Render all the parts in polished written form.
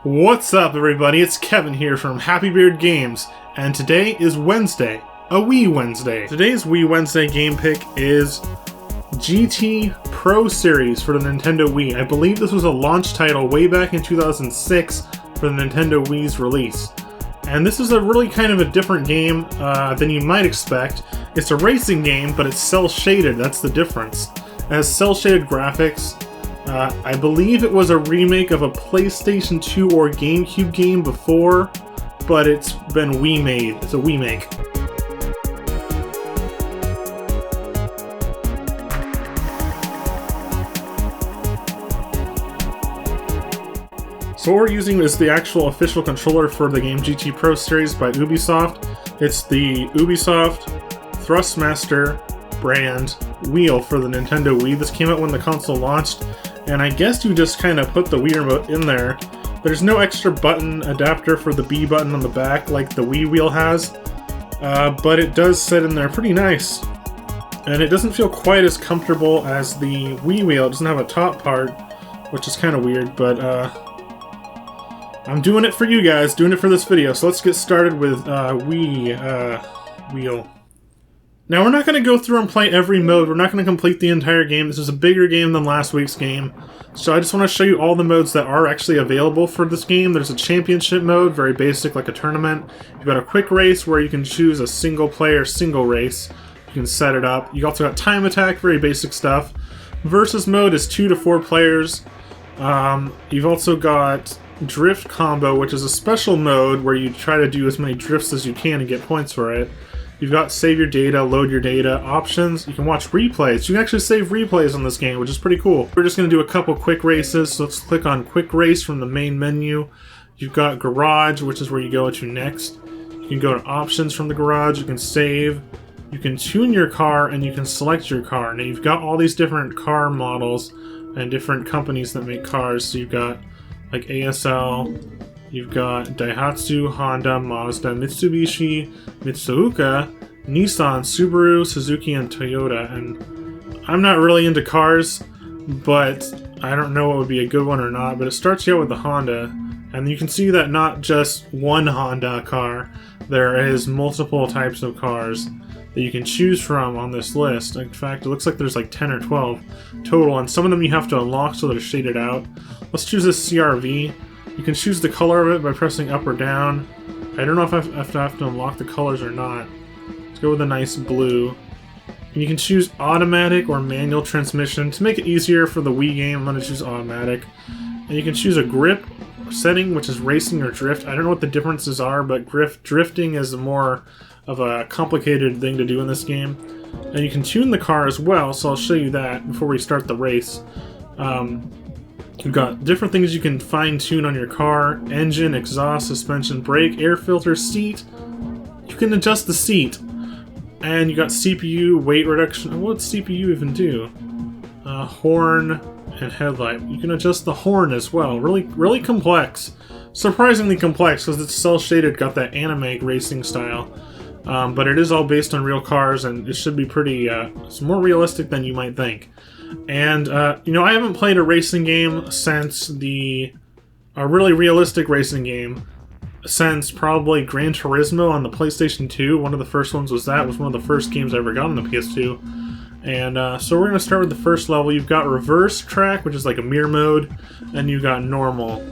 What's up, everybody? It's Kevin here from Happy Beard Games, and today is Wednesday, a Wii Wednesday. Today's Wii Wednesday game pick is GT Pro Series for the Nintendo Wii. I believe this was a launch title way back in 2006 for the Nintendo Wii's release. And this is a really kind of a different game than you might expect. It's a racing game, but it's cel-shaded, that's the difference. It has cel-shaded graphics. I believe it was a remake of a PlayStation 2 or GameCube game before, but it's been Wii made. It's a Wii make. So what we're using is the actual official controller for the game GT Pro Series by Ubisoft. It's the Ubisoft Thrustmaster brand wheel for the Nintendo Wii. This came out when the console launched, and I guess you just kind of put the Wii remote in there. There's no extra button adapter for the B button on the back like the Wii Wheel has, but it does sit in there pretty nice. And it doesn't feel quite as comfortable as the Wii Wheel. It doesn't have a top part, which is kind of weird, but I'm doing it for you guys, doing it for this video. So let's get started with Wii Wheel. Now, we're not going to go through and play every mode. We're not going to complete the entire game. This is a bigger game than last week's game. So I just want to show you all the modes that are actually available for this game. There's a championship mode, very basic, like a tournament. You've got a quick race where you can choose a single player, single race. You can set it up. You also got time attack, very basic stuff. Versus mode is 2 to 4 players. You've also got drift combo, which is a special mode where you try to do as many drifts as you can and get points for it. You've got save your data, load your data, options. You can watch replays. You can actually save replays on this game, which is pretty cool. We're just going to do a couple quick races, so let's click on quick race from the main menu. You've got garage, which is where you go to next. You can go to options from the garage, you can save, you can tune your car, and you can select your car. Now you've got all these different car models and different companies that make cars. So you've got like ASL, you've got Daihatsu, Honda, Mazda, Mitsubishi, Mitsuoka, Nissan, Subaru, Suzuki, and Toyota. And I'm not really into cars, but I don't know what would be a good one or not. But it starts you out with the Honda, and you can see that not just one Honda car. There is multiple types of cars that you can choose from on this list. In fact, it looks like there's like 10 or 12 total, and some of them you have to unlock so they're shaded out. Let's choose this CRV. You can choose the color of it by pressing up or down. I don't know if I have to unlock the colors or not. Let's go with a nice blue. And you can choose automatic or manual transmission. To make it easier for the Wii game, I'm going to choose automatic. And you can choose a grip setting, which is racing or drift. I don't know what the differences are, but drifting is more of a complicated thing to do in this game. And you can tune the car as well, so I'll show you that before we start the race. You've got different things you can fine-tune on your car: engine, exhaust, suspension, brake, air filter, seat. You can adjust the seat. And you got CPU, weight reduction. What does CPU even do? Horn and headlight. You can adjust the horn as well. Really complex. Surprisingly complex because it's cel-shaded, got that anime racing style. But it is all based on real cars, and it should be pretty, it's more realistic than you might think. And, you know, I haven't played a racing game since a really realistic racing game since probably Gran Turismo on the PlayStation 2. One of the first ones was that. It was one of the first games I ever got on the PS2. And, so we're going to start with the first level. You've got reverse track, which is like a mirror mode, and you've got normal.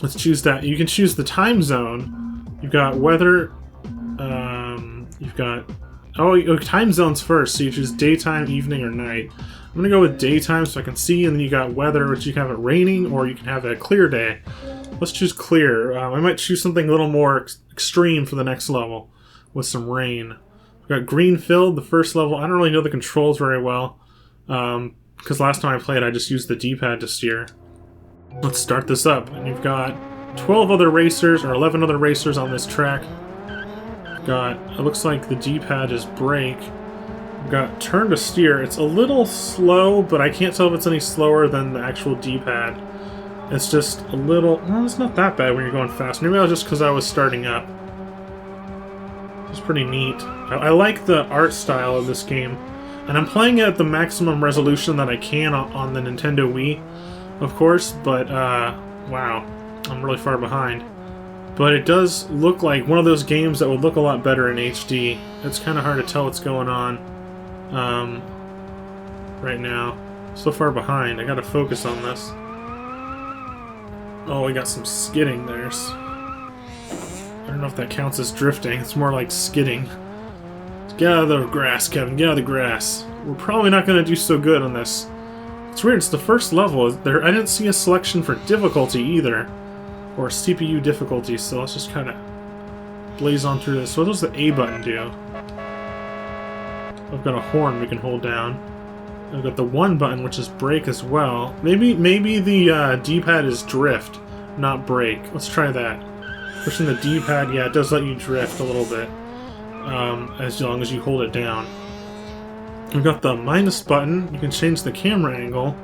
Let's choose that. You can choose the time zone. You've got weather, you've got, time zones first, so you choose daytime, evening, or night. I'm going to go with daytime so I can see, and then you got weather, which you can have it raining, or you can have a clear day. Let's choose clear. I might choose something a little more extreme for the next level, with some rain. We've got green filled, the first level. I don't really know the controls very well, because last time I played I just used the D-pad to steer. Let's start this up, and you've got 12 other racers, or 11 other racers on this track. It looks like the D-pad is brake. We've got turn to steer. It's a little slow, but I can't tell if it's any slower than the actual D-pad. It's just a little, well, it's not that bad when you're going fast. Maybe that was just because I was starting up. It's pretty neat. I like the art style of this game. And I'm playing it at the maximum resolution that I can on the Nintendo Wii, of course, but wow. I'm really far behind. But it does look like one of those games that would look a lot better in HD. It's kind of hard to tell what's going on right now. So far behind. I gotta focus on this. Oh, we got some skidding there. I don't know if that counts as drifting. It's more like skidding. Get out of the grass, Kevin. Get out of the grass. We're probably not going to do so good on this. It's weird. It's the first level. I didn't see a selection for difficulty either. Or CPU difficulty, so let's just kind of blaze on through this. What does the A button do? I've got a horn we can hold down. I've got the 1 button, which is brake as well. Maybe the D-pad is drift, not brake. Let's try that. Pushing the D-pad, yeah, it does let you drift a little bit. As long as you hold it down. We've got the minus button. You can change the camera angle.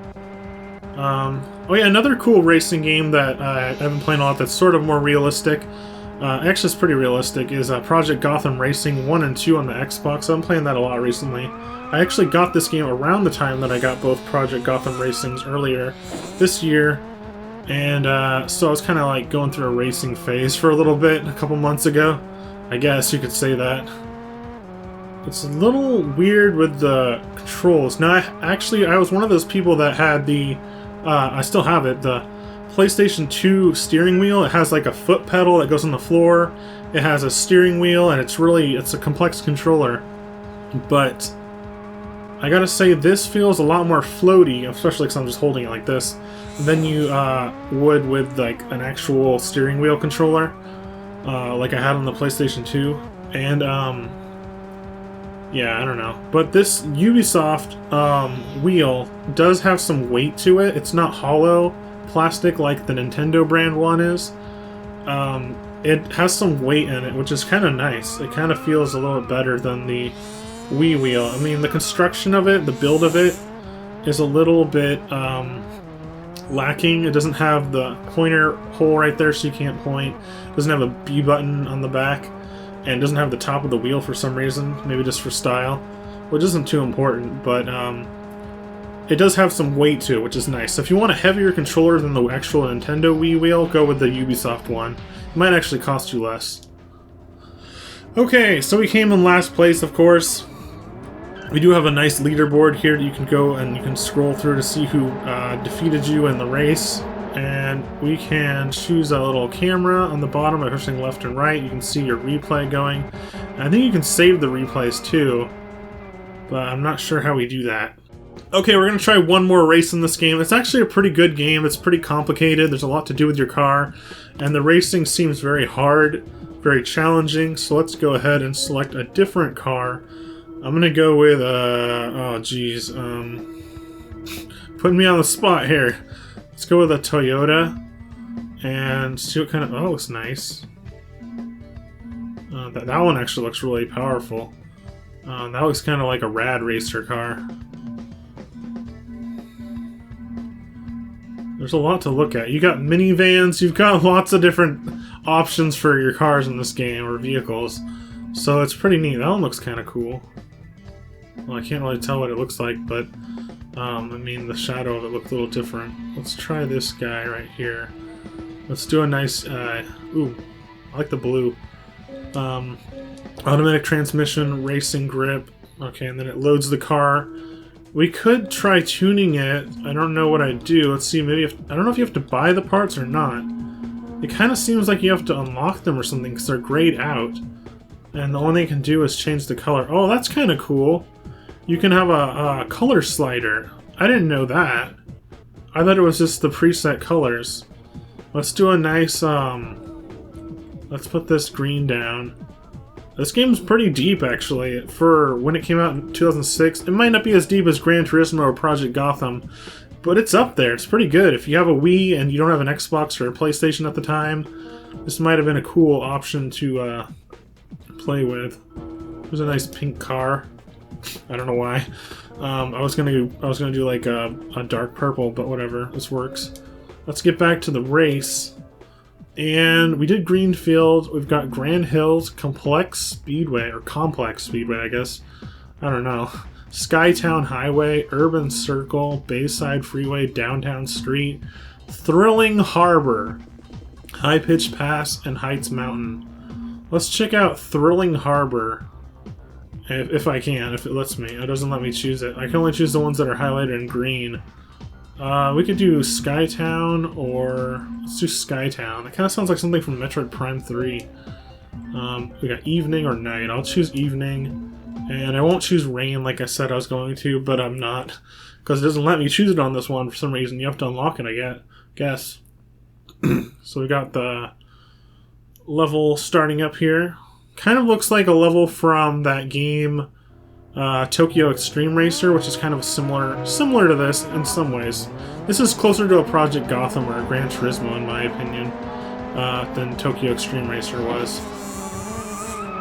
Oh yeah, another cool racing game that I've been playing a lot that's sort of more realistic. Actually, it's pretty realistic. Is Project Gotham Racing 1 and 2 on the Xbox. I've been playing that a lot recently. I actually got this game around the time that I got both Project Gotham Racings earlier this year. And so I was kind of like going through a racing phase for a little bit a couple months ago. I guess you could say that. It's a little weird with the controls. Now, I was one of those people that had the, I still have it, the PlayStation 2 steering wheel. It has like a foot pedal that goes on the floor. It has a steering wheel, and it's a complex controller. But I gotta say, this feels a lot more floaty, especially because I'm just holding it like this, than you would with like an actual steering wheel controller. Like I had on the PlayStation 2, and yeah, I don't know. But this Ubisoft wheel does have some weight to it. It's not hollow plastic like the Nintendo brand one is. It has some weight in it, which is kind of nice. It kind of feels a little bit better than the Wii wheel. I mean, the construction of it, the build of it, is a little bit lacking. It doesn't have the pointer hole right there, so you can't point. It doesn't have a B button on the back, and it doesn't have the top of the wheel for some reason, maybe just for style, which isn't too important, but it does have some weight to it, which is nice. So if you want a heavier controller than the actual Nintendo Wii wheel, go with the Ubisoft one. It might actually cost you less. Okay, so we came in last place, of course. We do have a nice leaderboard here that you can go and you can scroll through to see who defeated you in the race. And we can choose a little camera on the bottom by pushing left and right. You can see your replay going. And I think you can save the replays too, but I'm not sure how we do that. Okay, we're going to try one more race in this game. It's actually a pretty good game. It's pretty complicated. There's a lot to do with your car. And the racing seems very hard, very challenging. So let's go ahead and select a different car. I'm going to go with, oh geez, putting me on the spot here. Let's go with a Toyota and see what kind of, oh, it looks nice. That one actually looks really powerful. That looks kind of like a rad racer car. There's a lot to look at. You got minivans, you've got lots of different options for your cars in this game, or vehicles. So it's pretty neat. That one looks kind of cool. Well, I can't really tell what it looks like, but I mean, the shadow of it looked a little different. Let's try this guy right here. Let's do a nice, ooh, I like the blue. Automatic transmission, racing grip. Okay, and then it loads the car. We could try tuning it. I don't know what I'd do. Let's see, maybe I don't know if you have to buy the parts or not. It kind of seems like you have to unlock them or something because they're grayed out. And the only thing you can do is change the color. Oh, that's kind of cool. You can have a color slider. I didn't know that. I thought it was just the preset colors. Let's do a nice, let's put this green down. This game's pretty deep, actually, for when it came out in 2006. It might not be as deep as Gran Turismo or Project Gotham, but it's up there. It's pretty good. If you have a Wii and you don't have an Xbox or a PlayStation at the time, this might have been a cool option to play with. There's a nice pink car. I don't know why. I was gonna do like a dark purple, but whatever. This works. Let's get back to the race. And we did Greenfield. We've got Grand Hills, Complex Speedway, or Complex Speedway, I guess. I don't know. Skytown Highway, Urban Circle, Bayside Freeway, Downtown Street, Thrilling Harbor. High Pitch Pass, and Heights Mountain. Let's check out Thrilling Harbor. If I can, if it lets me. It doesn't let me choose it. I can only choose the ones that are highlighted in green. We could do Skytown, or let's do Skytown. It kind of sounds like something from Metroid Prime 3. We got evening or night. I'll choose evening. And I won't choose rain like I said I was going to, but I'm not. Because it doesn't let me choose it on this one for some reason. You have to unlock it, I guess. So we got the level starting up here. Kind of looks like a level from that game Tokyo Extreme Racer, which is kind of similar to this in some ways. This is closer to a Project Gotham or a Gran Turismo, in my opinion, than Tokyo Extreme Racer was.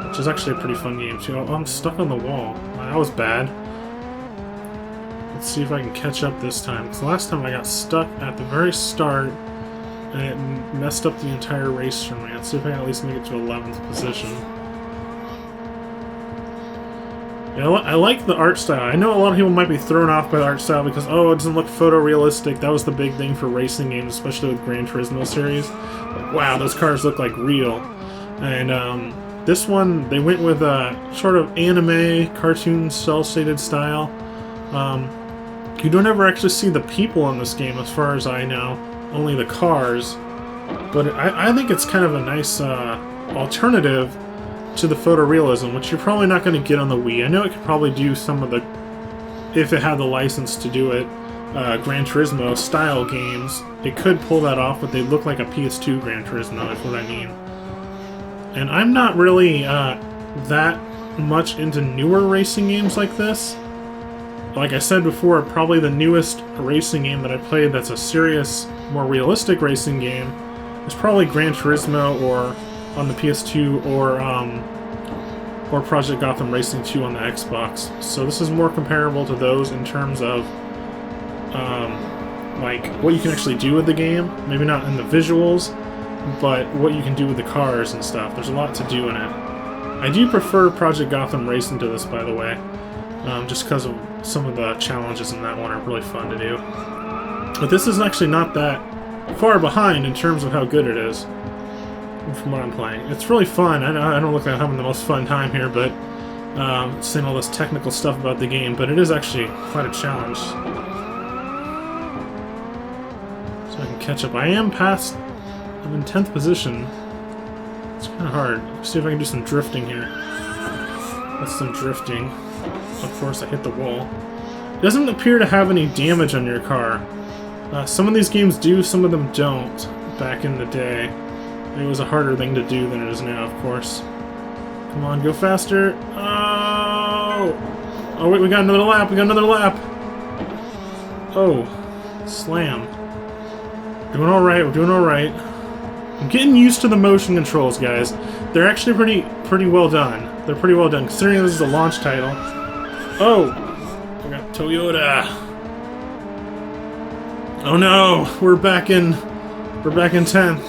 Which is actually a pretty fun game, too. Oh, I'm stuck on the wall. That was bad. Let's see if I can catch up this time. Because last time I got stuck at the very start, and it messed up the entire race for me. Let's see if I can at least make it to 11th position. Yeah, I like the art style. I know a lot of people might be thrown off by the art style because, oh, it doesn't look photorealistic. That was the big thing for racing games, especially with Gran Turismo series. Like, wow, those cars look like real. And this one, they went with a sort of anime, cartoon, cel-shaded style. You don't ever actually see the people in this game, as far as I know. Only the cars. But I think it's kind of a nice alternative to the photorealism, which you're probably not going to get on the Wii. I know it could probably do some of the, if it had the license to do it, Gran Turismo style games. It could pull that off, but they look like a PS2 Gran Turismo, is what I mean. And I'm not really that much into newer racing games like this. Like I said before, probably the newest racing game that I played that's a serious, more realistic racing game is probably Gran Turismo, or on the PS2, or Project Gotham Racing 2 on the Xbox. So this is more comparable to those in terms of like what you can actually do with the game. Maybe not in the visuals, but what you can do with the cars and stuff. There's a lot to do in it. I do prefer Project Gotham Racing to this, by the way, just because of some of the challenges in that one are really fun to do. But this is actually not that far behind in terms of how good it is from what I'm playing. It's really fun. I don't look like I'm having the most fun time here, but saying all this technical stuff about the game, but it is actually quite a challenge. So I can catch up. I am past... I'm in 10th position. It's kind of hard. Let's see if I can do some drifting here. That's some drifting. Of course, I hit the wall. It doesn't appear to have any damage on your car. Some of these games do, some of them don't. Back in the day, it was a harder thing to do than it is now, of course. Come on, go faster. Oh! Oh, wait, we got another lap. We got another lap. Oh. Slam. Doing alright. We're doing alright. I'm getting used to the motion controls, guys. They're actually pretty well done. They're pretty well done, considering this is a launch title. Oh! We got Toyota. Oh no! We're back in 10th.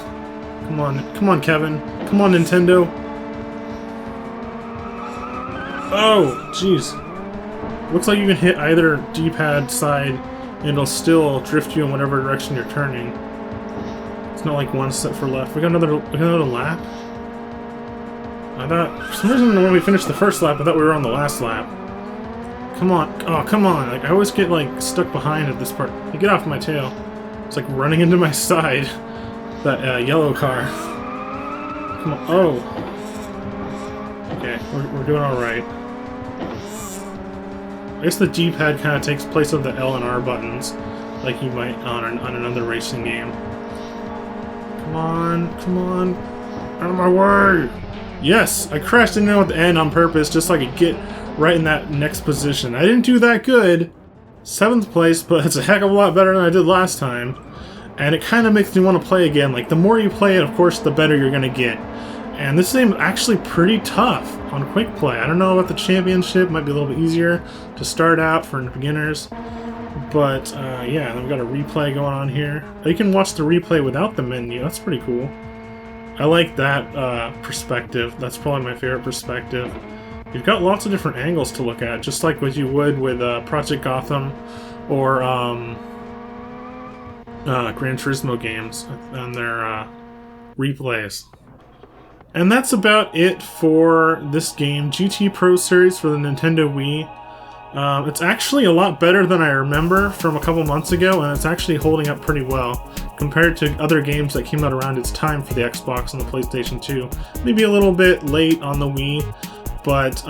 Come on, Kevin. Come on, Nintendo. Oh, jeez. Looks like you can hit either D-pad side, and it'll still drift you in whatever direction you're turning. It's not like one set for left. We got another lap. I thought, for some reason, when we finished the first lap, I thought we were on the last lap. Come on. Oh, come on. Like, I always get, like, stuck behind at this part. Hey, get off my tail. It's like running into my side. That yellow car. Come on. Oh. Okay, we're doing alright. I guess the D-pad kind of takes place of the L and R buttons, like you might on another racing game. Come on. Out of my way! Yes! I crashed into it at the end on purpose just so I could get right in that next position. I didn't do that good. 7th place, but it's a heck of a lot better than I did last time. And it kind of makes me want to play again. Like, the more you play it, of course, the better you're going to get. And this game is actually pretty tough on quick play. I don't know about the championship. Might be a little bit easier to start out for beginners. But, yeah, we've got a replay going on here. You can watch the replay without the menu. That's pretty cool. I like that perspective. That's probably my favorite perspective. You've got lots of different angles to look at, just like what you would with Project Gotham or Gran Turismo games and their replays. And that's about it for this game, GT Pro Series for the Nintendo Wii. It's actually a lot better than I remember from a couple months ago, and it's actually holding up pretty well compared to other games that came out around its time for the Xbox and the PlayStation 2. Maybe a little bit late on the Wii, but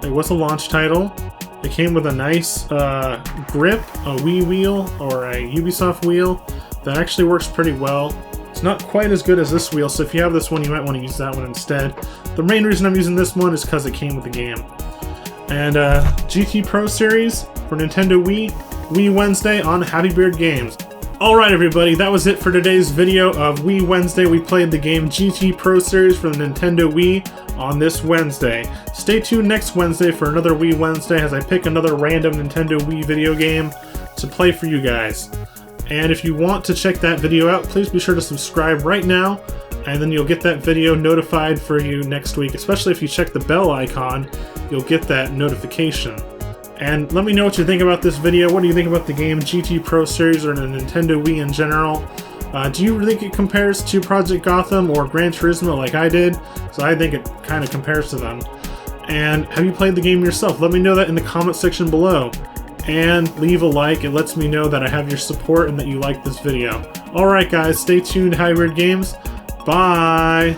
it was a launch title. It came with a nice grip, a Wii wheel, or a Ubisoft wheel that actually works pretty well. It's not quite as good as this wheel, so if you have this one, you might want to use that one instead. The main reason I'm using this one is because it came with the game. And GT Pro Series for Nintendo Wii, Wii Wednesday on Happy Beard Games. Alright everybody, that was it for today's video of Wii Wednesday. We played the game GT Pro Series for the Nintendo Wii on this Wednesday. Stay tuned next Wednesday for another Wii Wednesday as I pick another random Nintendo Wii video game to play for you guys. And if you want to check that video out, please be sure to subscribe right now, and then you'll get that video notified for you next week. Especially if you check the bell icon, you'll get that notification. And let me know what you think about this video. What do you think about the game GT Pro Series or the Nintendo Wii in general? Do you think it compares to Project Gotham or Gran Turismo like I did? So I think it kind of compares to them. And have you played the game yourself? Let me know that in the comment section below. And leave a like, it lets me know that I have your support and that you like this video. Alright guys, stay tuned to Happy Beard Games. Bye!